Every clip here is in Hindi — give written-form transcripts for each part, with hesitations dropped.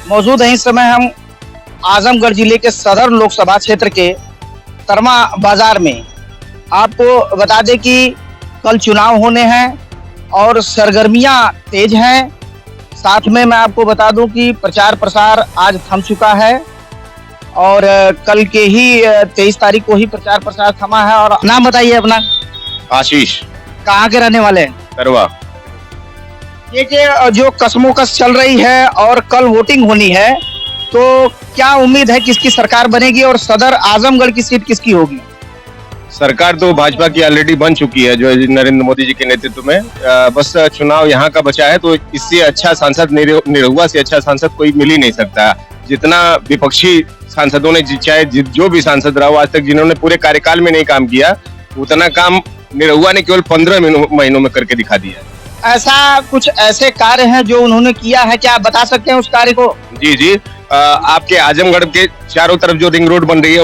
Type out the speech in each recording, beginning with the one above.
मौजूद हैं इस समय हम आजमगढ़ जिले के सदर लोकसभा क्षेत्र के तरमा बाजार में। आपको बता दें कि कल चुनाव होने हैं और सरगर्मियां तेज हैं। साथ में मैं आपको बता दूं कि प्रचार प्रसार आज थम चुका है और कल के ही 23 तारीख को ही प्रचार प्रसार थमा है। और नाम बताइए अपना। आशीष। कहाँ के रहने वाले हैं? करवा। ये जो कसमोकस चल रही है और कल वोटिंग होनी है, तो क्या उम्मीद है किसकी सरकार बनेगी और सदर आजमगढ़ की सीट किसकी होगी? सरकार तो भाजपा की ऑलरेडी बन चुकी है, जो नरेंद्र मोदी जी के नेतृत्व में। बस चुनाव यहाँ का बचा है, तो इससे अच्छा सांसद निरहुआ से अच्छा सांसद कोई मिल ही नहीं सकता। जितना विपक्षी सांसदों ने, चाहे जो भी सांसद रहा आज तक, जिन्होंने पूरे कार्यकाल में नहीं काम किया, उतना काम निरहुआ ने केवल 15 महीनों में करके दिखा दिया। ऐसा कुछ ऐसे कार्य हैं जो उन्होंने किया है, क्या आप बता सकते हैं उस कार्य को? जी। आपके आजमगढ़ के चारों तरफ जो रिंग रोड बन रही है,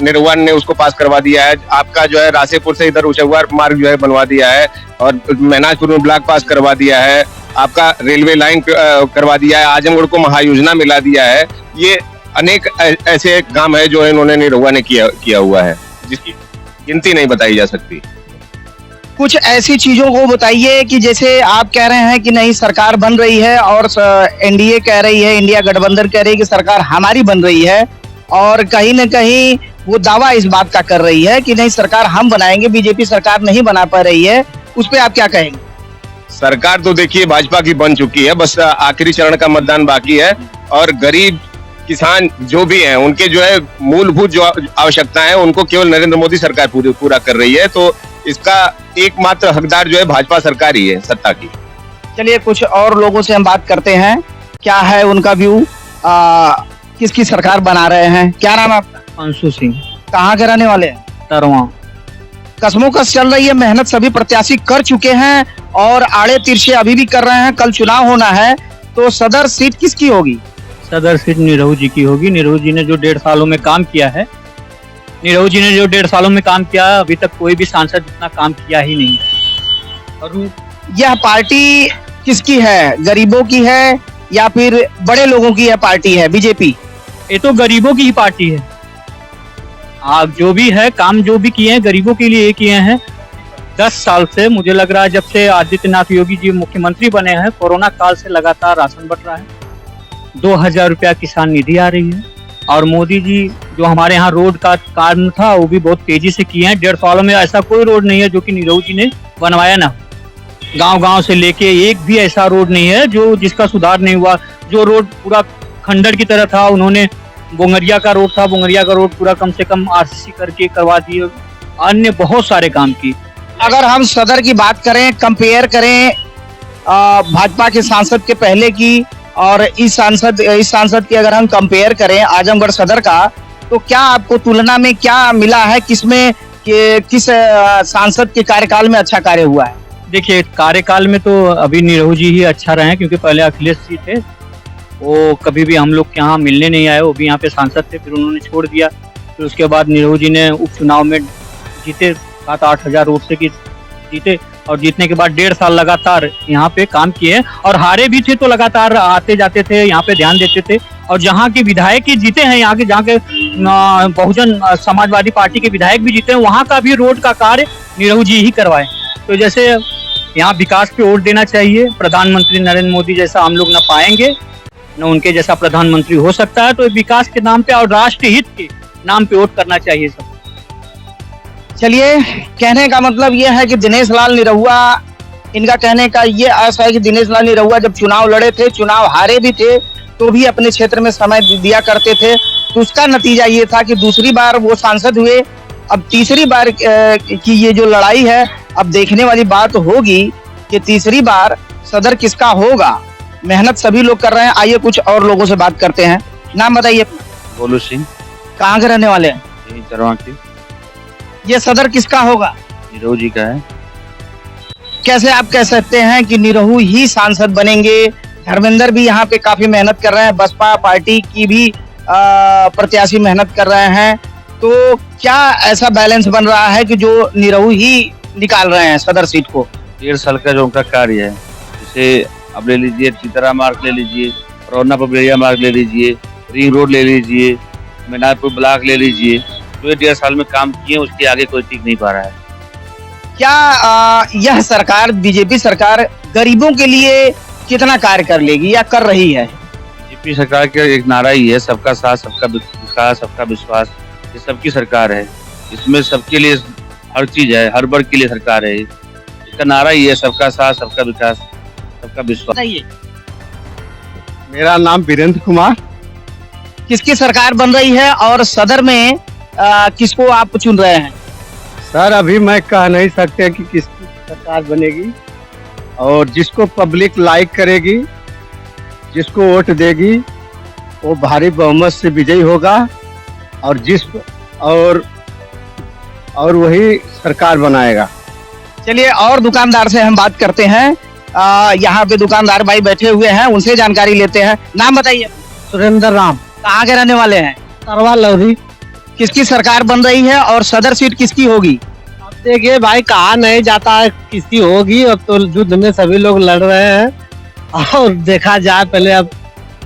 निरहुआ ने उसको पास करवा दिया है। आपका जो है रासेपुर से इधर उचहुआ मार्ग जो है बनवा दिया है और महनाजपुर में ब्लॉक पास करवा दिया है। आपका रेलवे लाइन करवा दिया है। आजमगढ़ को महायोजना मिला दिया है। ये अनेक ऐसे काम है जो इन्होंने निरहुआ ने किया हुआ है, जिसकी गिनती नहीं बताई जा सकती। कुछ ऐसी चीजों को बताइए कि जैसे आप कह रहे हैं कि नहीं सरकार बन रही है और एनडीए कह रही है, इंडिया गठबंधन कह रही है कि सरकार हमारी बन रही है, और कहीं न कहीं वो दावा इस बात का कर रही है कि नहीं सरकार हम बनाएंगे, बीजेपी सरकार नहीं बना पा रही है। उस पर आप क्या कहेंगे? सरकार तो देखिए भाजपा की बन चुकी है, बस आखिरी चरण का मतदान बाकी है। और गरीब किसान जो भी हैं, उनके जो है मूलभूत जो आवश्यकताएं हैं, उनको केवल नरेंद्र मोदी सरकार पूरा कर रही है। तो इसका एकमात्र हकदार जो है भाजपा सरकार ही है सत्ता की। चलिए कुछ और लोगों से हम बात करते हैं, क्या है उनका व्यू, किसकी सरकार बना रहे हैं। क्या नाम है आपका? अंशु सिंह। कहाँ के रहने वाले हैं? तरवा। कसमोकस चल रही है, मेहनत सभी प्रत्याशी कर चुके हैं और आड़े तिरछे अभी भी कर रहे हैं। कल चुनाव होना है, तो सदर सीट किसकी होगी? सदर सीट निरहू जी की होगी। निरहू जी ने जो 1.5 सालों में काम किया है, अभी तक कोई भी सांसद इतना काम किया ही नहीं। और यह पार्टी किसकी है? गरीबों की है या फिर बड़े लोगों की यह पार्टी है बीजेपी? ये तो गरीबों की ही पार्टी है। आप जो भी है काम जो भी किए हैं गरीबों के लिए किए हैं। 10 साल से मुझे लग रहा है, जब से आदित्यनाथ योगी जी मुख्यमंत्री बने हैं, कोरोना काल से लगातार राशन बंट रहा है। 2000 रुपया किसान निधि आ रही है। और मोदी जी जो हमारे यहाँ रोड का काम था वो भी बहुत तेजी से किए हैं। 1.5 सालों में ऐसा कोई रोड नहीं है जो कि निरहू जी ने बनवाया ना। गांव से लेके एक भी ऐसा रोड नहीं है जिसका सुधार नहीं हुआ। जो रोड पूरा खंडर की तरह था, उन्होंने बोंगरिया का रोड पूरा कम से कम आरसीसी करके करवा दिए। अन्य बहुत सारे काम किए। अगर हम सदर की बात करें, कंपेयर करें भाजपा के सांसद के पहले की और इस सांसद की अगर हम कंपेयर करें आजमगढ़ सदर का, तो क्या आपको तुलना में क्या मिला है? किस सांसद के कार्यकाल में अच्छा कार्य हुआ है? देखिए, कार्यकाल में तो अभी निरहू जी ही अच्छा रहे, क्योंकि पहले अखिलेश जी थे, वो कभी भी हम लोग के यहाँ मिलने नहीं आए। वो भी यहाँ पे सांसद थे, फिर उन्होंने छोड़ दिया। फिर उसके बाद निरहू जी ने उपचुनाव में जीते, 7-8 हजार वोट से जीते, और जीतने के बाद 1.5 साल लगातार यहाँ पे काम किए। और हारे भी थे तो लगातार आते जाते थे, यहाँ पे ध्यान देते थे। और जहाँ के विधायक ही जीते हैं, जहाँ के बहुजन समाजवादी पार्टी के विधायक भी जीते हैं, वहाँ का भी रोड का कार्य निरहू जी ही करवाए। तो जैसे यहाँ विकास पे वोट देना चाहिए। प्रधानमंत्री नरेंद्र मोदी जैसा हम लोग न पाएंगे, न उनके जैसा प्रधानमंत्री हो सकता है। तो विकास के नाम पे और राष्ट्र हित के नाम पे वोट करना चाहिए सब। चलिए, कहने का मतलब ये है कि दिनेश लाल निरहुआ, इनका कहने का ये आशा है कि दिनेश लाल निरहुआ जब चुनाव लड़े थे, चुनाव हारे भी थे, तो भी अपने क्षेत्र में समय दिया करते थे। तो उसका नतीजा ये था कि दूसरी बार वो सांसद हुए। अब तीसरी बार की ये जो लड़ाई है, अब देखने वाली बात होगी कि तीसरी बार सदर किसका होगा। मेहनत सभी लोग कर रहे हैं। आइए कुछ और लोगों से बात करते हैं। नाम बताइए। गोलू सिंह। कहाँ के रहने वाले हैं? यही तरवा के। ये सदर किसका होगा? निरहू जी का है। कैसे आप कह सकते हैं कि निरहू ही सांसद बनेंगे? धर्मेंद्र भी यहाँ पे काफी मेहनत कर रहे हैं, बसपा पार्टी की भी प्रत्याशी मेहनत कर रहे हैं। तो क्या ऐसा बैलेंस बन रहा है कि जो निरहू ही निकाल रहे हैं सदर सीट को? 1.5 साल का जो उनका कार्य है, जैसे अब ले लीजिए सीताराम मार्ग ले लीजिए, रौना पबलिया मार्ग ले लीजिए, रिंग रोड ले लीजिए, मीनारपुर ब्लॉक ले लीजिए। जो 1.5 साल में काम किए उसके आगे कोई टिक नहीं पा रहा है। क्या यह सरकार, बीजेपी सरकार, गरीबों के लिए कितना कार्य कर लेगी या कर रही है? बीजेपी सरकार का एक नारा ही है, सबका साथ, सबका विकास, सबका विश्वास। ये सबकी सरकार है, इसमें सबके लिए हर चीज है, हर वर्ग के लिए सरकार है। इसका नारा ही है, सबका साथ, सबका विकास, सबका विश्वास। बताइए, मेरा नाम वीरेंद्र कुमार। किसकी सरकार बन रही है और सदर में किसको आप चुन रहे हैं? सर अभी मैं कह नहीं सकते कि किसकी सरकार बनेगी, और जिसको पब्लिक लाइक करेगी, जिसको वोट देगी, वो भारी बहुमत से विजयी होगा और वही सरकार बनाएगा। चलिए और दुकानदार से हम बात करते हैं। यहाँ पे दुकानदार भाई बैठे हुए हैं, उनसे जानकारी लेते हैं। नाम बताइए। सुरेंद्र राम, कहाँ के रहने वाले हैं? करवा लौरी। किसकी सरकार बन रही है और सदर सीट किसकी होगी? अब देखिए भाई, कहा नहीं जाता है किसकी होगी। अब तो युद्ध में सभी लोग लड़ रहे हैं और देखा जाए पहले, अब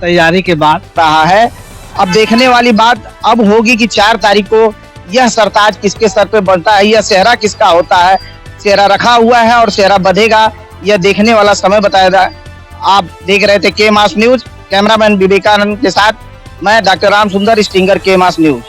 तैयारी के बाद रहा है। अब देखने वाली बात अब होगी कि 4 तारीख को यह सरताज किसके सर पे बनता है, यह सेहरा किसका होता है। सेहरा रखा हुआ है और सेहरा बधेगा, यह देखने वाला समय बताएगा। आप देख रहे थे के मास न्यूज, कैमरामैन विवेकानंद के साथ मैं डॉक्टर राम सुंदर, स्टिंगर, के मास न्यूज।